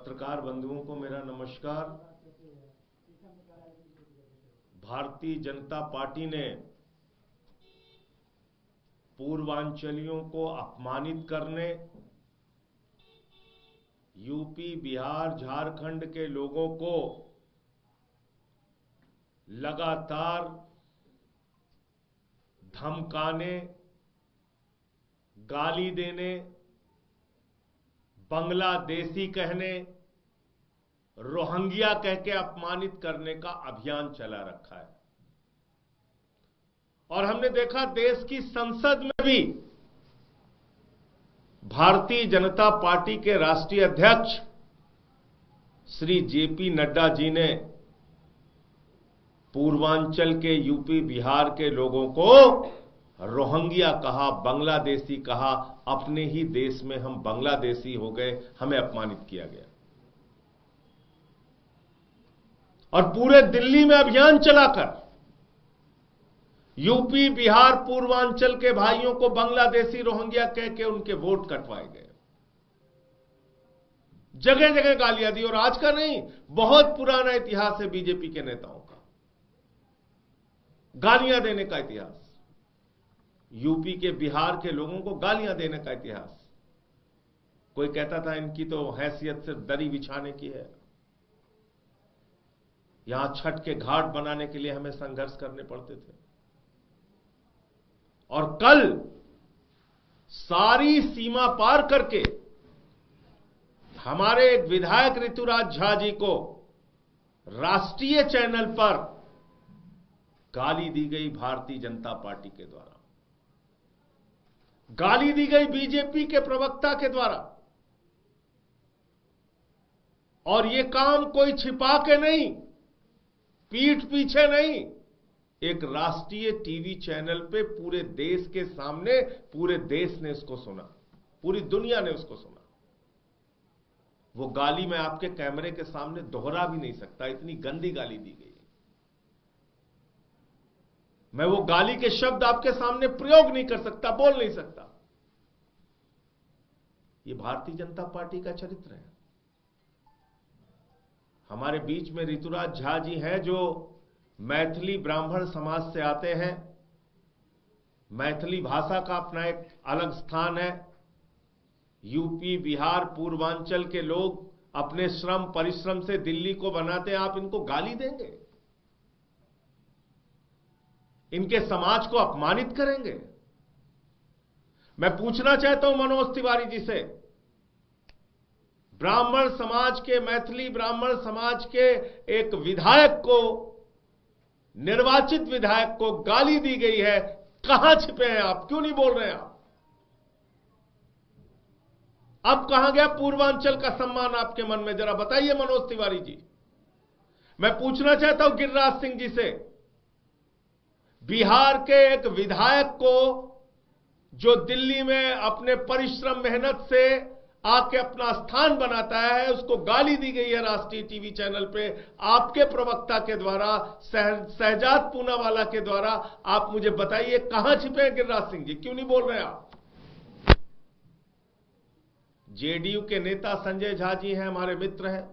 पत्रकार बंधुओं को मेरा नमस्कार। भारतीय जनता पार्टी ने पूर्वांचलियों को अपमानित करने, यूपी, बिहार, झारखंड के लोगों को लगातार धमकाने, गाली देने, बांग्लादेशी कहने, रोहिंग्या कह के अपमानित करने का अभियान चला रखा है। और हमने देखा देश की संसद में भी भारतीय जनता पार्टी के राष्ट्रीय अध्यक्ष श्री जेपी नड्डा जी ने पूर्वांचल के यूपी, बिहार के लोगों को रोहिंग्या कहा, बांग्लादेशी कहा। अपने ही देश में हम बांग्लादेशी हो गए, हमें अपमानित किया गया। और पूरे दिल्ली में अभियान चलाकर यूपी, बिहार, पूर्वांचल के भाइयों को बांग्लादेशी, रोहिंग्या कह के उनके वोट कटवाए गए। जगह जगह गालियां दी। और आज का नहीं, बहुत पुराना इतिहास है बीजेपी के नेताओं का, गालियां देने का इतिहास। यूपी के, बिहार के लोगों को गालियां देने का इतिहास। कोई कहता था इनकी तो हैसियत सिर्फ दरी बिछाने की है, यहां छठ के घाट बनाने के लिए हमें संघर्ष करने पड़ते थे। और कल सारी सीमा पार करके हमारे एक विधायक ऋतुराज झा जी को राष्ट्रीय चैनल पर गाली दी गई भारतीय जनता पार्टी के द्वारा, गाली दी गई बीजेपी के प्रवक्ता के द्वारा। और यह काम कोई छिपा के नहीं, पीठ पीछे नहीं, एक राष्ट्रीय टीवी चैनल पे पूरे देश के सामने, पूरे देश ने इसको सुना, पूरी दुनिया ने उसको सुना। वो गाली मैं आपके कैमरे के सामने दोहरा भी नहीं सकता, इतनी गंदी गाली दी गई। मैं वो गाली के शब्द आपके सामने प्रयोग नहीं कर सकता, बोल नहीं सकता। ये भारतीय जनता पार्टी का चरित्र है। हमारे बीच में ऋतुराज झा जी हैं जो मैथिली ब्राह्मण समाज से आते हैं। मैथिली भाषा का अपना एक अलग स्थान है। यूपी, बिहार, पूर्वांचल के लोग अपने श्रम परिश्रम से दिल्ली को बनाते हैं, आप इनको गाली देंगे, इनके समाज को अपमानित करेंगे? मैं पूछना चाहता हूं मनोज तिवारी जी से, ब्राह्मण समाज के, मैथिली ब्राह्मण समाज के एक विधायक को, निर्वाचित विधायक को गाली दी गई है, कहां छिपे हैं आप? क्यों नहीं बोल रहे हैं आप? अब कहां गया पूर्वांचल का सम्मान आपके मन में? जरा बताइए मनोज तिवारी जी। मैं पूछना चाहता हूं गिरिराज सिंह जी से, बिहार के एक विधायक को जो दिल्ली में अपने परिश्रम मेहनत से आके अपना स्थान बनाता है, उसको गाली दी गई है राष्ट्रीय टीवी चैनल पे आपके प्रवक्ता के द्वारा, शहजाद पूनावाला के द्वारा। आप मुझे बताइए कहां छिपे हैं गिरिराज सिंह जी? क्यों नहीं बोल रहे आप? जेडीयू के नेता संजय झा जी हैं, हमारे मित्र हैं,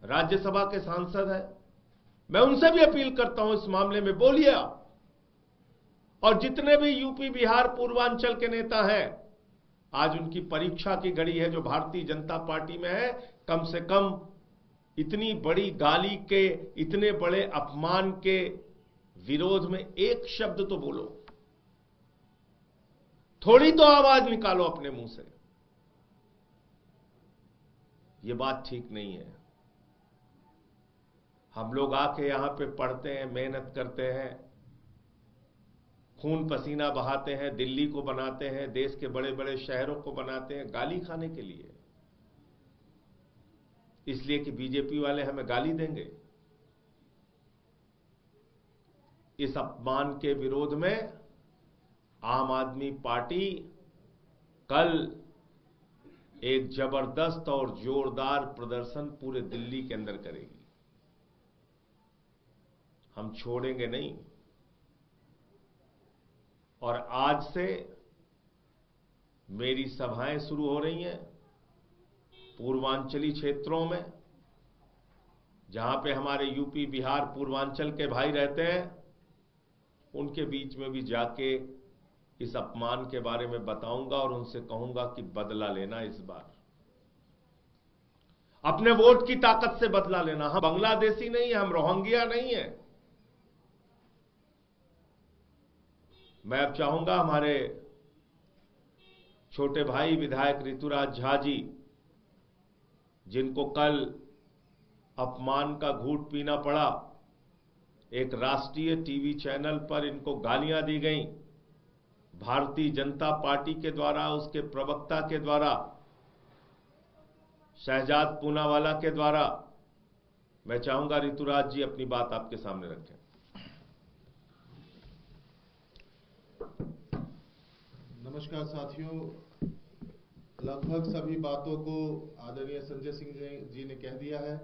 राज्यसभा के सांसद हैं। मैं उनसे भी अपील करता हूं, इस मामले में बोलिए आप। और जितने भी यूपी, बिहार, पूर्वांचल के नेता हैं, आज उनकी परीक्षा की घड़ी है जो भारतीय जनता पार्टी में है। कम से कम इतनी बड़ी गाली के, इतने बड़े अपमान के विरोध में एक शब्द तो बोलो, थोड़ी तो आवाज निकालो अपने मुंह से। ये बात ठीक नहीं है। हम लोग आके यहां पे पढ़ते हैं, मेहनत करते हैं, खून पसीना बहाते हैं, दिल्ली को बनाते हैं, देश के बड़े बड़े शहरों को बनाते हैं, गाली खाने के लिए, इसलिए कि बीजेपी वाले हमें गाली देंगे। इस अपमान के विरोध में आम आदमी पार्टी कल एक जबरदस्त और जोरदार प्रदर्शन पूरे दिल्ली के अंदर करेगी। हम छोड़ेंगे नहीं। और आज से मेरी सभाएं शुरू हो रही हैं। पूर्वांचली क्षेत्रों में, जहां पे हमारे यूपी बिहार पूर्वांचल के भाई रहते हैं, उनके बीच में भी जाके इस अपमान के बारे में बताऊंगा और उनसे कहूंगा कि बदला लेना। इस बार अपने वोट की ताकत से बदला लेना। हम बांग्लादेशी नहीं है, हम रोहिंग्या नहीं है। मैं अब चाहूंगा हमारे छोटे भाई विधायक ऋतुराज झा जी, जिनको कल अपमान का घूंट पीना पड़ा, एक राष्ट्रीय टीवी चैनल पर इनको गालियां दी गईं भारतीय जनता पार्टी के द्वारा, उसके प्रवक्ता के द्वारा, शहजाद पूनावाला के द्वारा। मैं चाहूंगा ऋतुराज जी अपनी बात आपके सामने रखें। नमस्कार साथियों, लगभग सभी बातों को आदरणीय संजय सिंह जी ने कह दिया है।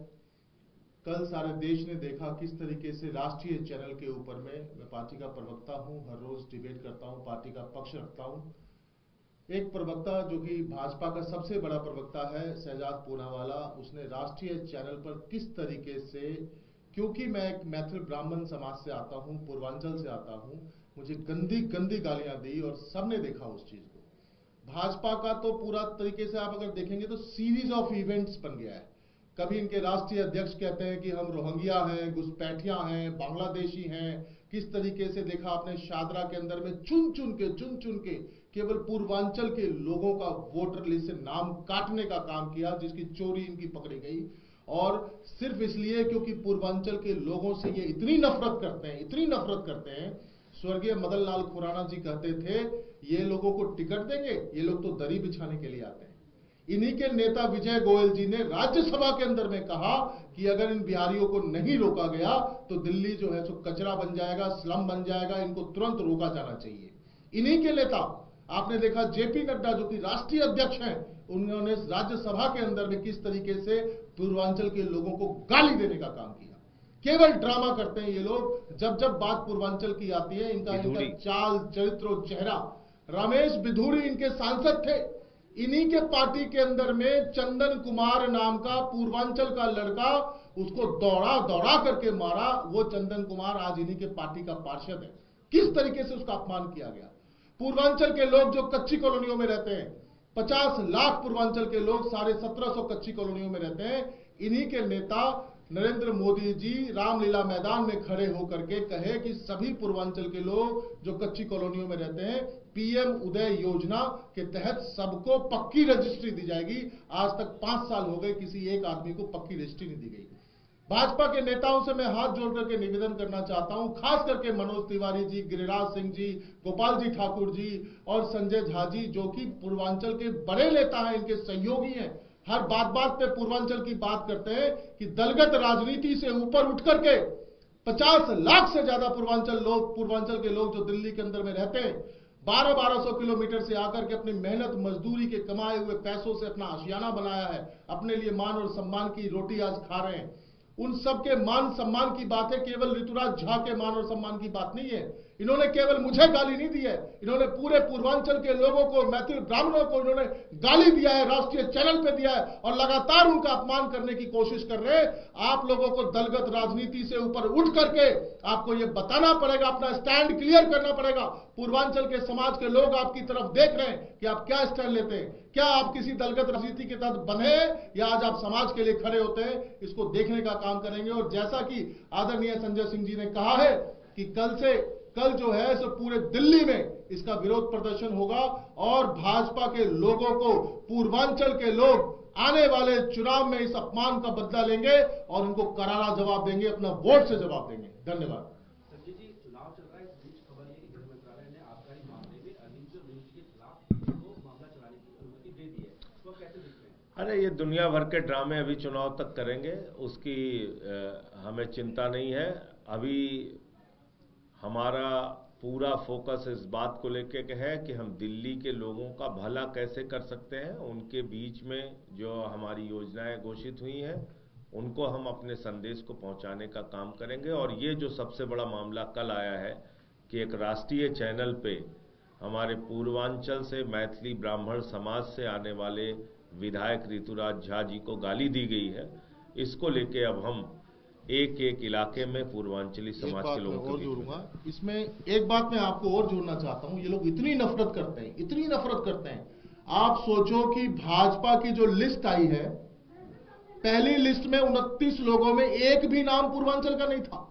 कल सारे देश ने देखा किस तरीके से राष्ट्रीय चैनल के ऊपर में, मैं पार्टी का प्रवक्ता हूं, हर रोज डिबेट करता हूं, पार्टी का पक्ष रखता हूं। एक प्रवक्ता जो कि भाजपा का सबसे बड़ा प्रवक्ता है, शहजाद पूनावाला, उसने राष्ट्रीय चैनल पर किस तरीके से, क्योंकि मैं एक मैथिल ब्राह्मण समाज से आता हूं, पूर्वांचल से आता हूं, मुझे गंदी गंदी गालियां दी और सबने देखा उस चीज को। भाजपा का तो पूरा तरीके से आप अगर देखेंगे तो सीरीज ऑफ इवेंट्स बन गया है। कभी इनके राष्ट्रीय अध्यक्ष कहते हैं कि हम रोहिंग्या हैं, घुसपैठिया हैं, बांग्लादेशी हैं। किस तरीके से देखा आपने शादरा के अंदर में चुन चुन के केवल पूर्वांचल के लोगों का वोटर लिस्ट से नाम काटने का काम किया, जिसकी चोरी इनकी पकड़ी गई। और सिर्फ इसलिए क्योंकि पूर्वांचल के लोगों से ये इतनी नफरत करते हैं। स्वर्गीय मदन लाल खुराना जी कहते थे, ये लोगों को टिकट देंगे, ये लोग तो दरी बिछाने के लिए आते हैं। इन्हीं के नेता विजय गोयल जी ने राज्यसभा के अंदर में कहा कि अगर इन बिहारियों को नहीं रोका गया तो दिल्ली जो है सो कचरा बन जाएगा, स्लम बन जाएगा, इनको तुरंत रोका जाना चाहिए। इन्हीं के नेता आपने देखा जेपी नड्डा जो कि राष्ट्रीय अध्यक्ष हैं, उन्होंने राज्यसभा के अंदर में किस तरीके से पूर्वांचल के लोगों को गाली देने का काम किया। केवल ड्रामा करते हैं ये लोग। जब जब बात पूर्वांचल की आती है, इनका चाल चरित्र और चेहरा। रमेश बिधूड़ी इनके सांसद थे। इन्हीं के पार्टी के अंदर में चंदन कुमार नाम का पूर्वांचल का लड़का, उसको दौड़ा करके मारा। वो चंदन कुमार आज इन्हीं के पार्टी का पार्षद है। किस तरीके से उसका अपमान किया गया। पूर्वांचल के लोग जो कच्ची कॉलोनियों में रहते हैं, 50 लाख पूर्वांचल के लोग 1750 कच्ची कॉलोनियों में रहते हैं। इन्हीं के नेता नरेंद्र मोदी जी रामलीला मैदान में खड़े होकर के कहे कि सभी पूर्वांचल के लोग जो कच्ची कॉलोनियों में रहते हैं, पीएम उदय योजना के तहत सबको पक्की रजिस्ट्री दी जाएगी। आज तक 5 साल हो गए, किसी एक आदमी को पक्की रजिस्ट्री नहीं दी गई। भाजपा के नेताओं से मैं हाथ जोड़ करके निवेदन करना चाहता हूं, खास करके मनोज तिवारी जी, गिरिराज सिंह जी, गोपाल जी ठाकुर जी और संजय झा जी, जो कि पूर्वांचल के बड़े नेता हैं, इनके सहयोगी हैं। हर बात पे पूर्वांचल की बात करते हैं कि दलगत राजनीति से ऊपर उठ करके 50 लाख से ज्यादा पूर्वांचल के लोग जो दिल्ली के अंदर में रहते हैं, 1200 किलोमीटर से आकर के अपनी मेहनत मजदूरी के कमाए हुए पैसों से अपना आशियाना बनाया है, अपने लिए मान और सम्मान की रोटी आज खा रहे हैं। उन सबके मान सम्मान की बात है, केवल ऋतुराज झा के मान और सम्मान की बात नहीं है। इन्होंने केवल मुझे गाली नहीं दी है, इन्होंने पूरे पूर्वांचल के लोगों को, मैथिल ब्राह्मणों को इन्होंने गाली दिया है, राष्ट्रीय चैनल पे दिया है और लगातार उनका अपमान करने की कोशिश कर रहे हैं। आप लोगों को दलगत राजनीति से ऊपर उठ करके आपको यह बताना पड़ेगा, अपना स्टैंड क्लियर करना पड़ेगा। पूर्वांचल के समाज के लोग आपकी तरफ देख रहे हैं कि आप क्या स्टैंड लेते हैं। क्या आप किसी दलगत राजनीति के तहत बने या आज आप समाज के लिए खड़े होते हैं, इसको देखने का काम करेंगे। और जैसा कि आदरणीय संजय सिंह जी ने कहा है कि कल जो है सो पूरे दिल्ली में इसका विरोध प्रदर्शन होगा और भाजपा के लोगों को, पूर्वांचल के लोग आने वाले चुनाव में इस अपमान का बदला लेंगे और उनको करारा जवाब देंगे, अपना वोट से जवाब देंगे। धन्यवाद। संजय जी, चुनाव चल रहा है, इस बीच खबर है कि गृह मंत्रालय ने आबकारी मामले में अनिल विज के खिलाफ को मामला चलाने की अनुमति दे दी है, तो कैसे देख रहे हैं? अरे ये दुनिया भर के ड्रामे अभी चुनाव तक करेंगे, उसकी हमें चिंता नहीं है। अभी हमारा पूरा फोकस इस बात को लेकर के है कि हम दिल्ली के लोगों का भला कैसे कर सकते हैं। उनके बीच में जो हमारी योजनाएं घोषित हुई हैं, उनको हम अपने संदेश को पहुंचाने का काम करेंगे। और ये जो सबसे बड़ा मामला कल आया है कि एक राष्ट्रीय चैनल पे हमारे पूर्वांचल से, मैथिली ब्राह्मण समाज से आने वाले विधायक ऋतुराज झा जी को गाली दी गई है, इसको लेके अब हम एक एक इलाके में पूर्वांचली समाज के लोगों को जोड़ूंगा। इसमें एक बात मैं आपको और जोड़ना चाहता हूं, ये लोग इतनी नफरत करते हैं, इतनी नफरत करते हैं। आप सोचो कि भाजपा की जो लिस्ट आई है, पहली लिस्ट में 29 लोगों में एक भी नाम पूर्वांचल का नहीं था।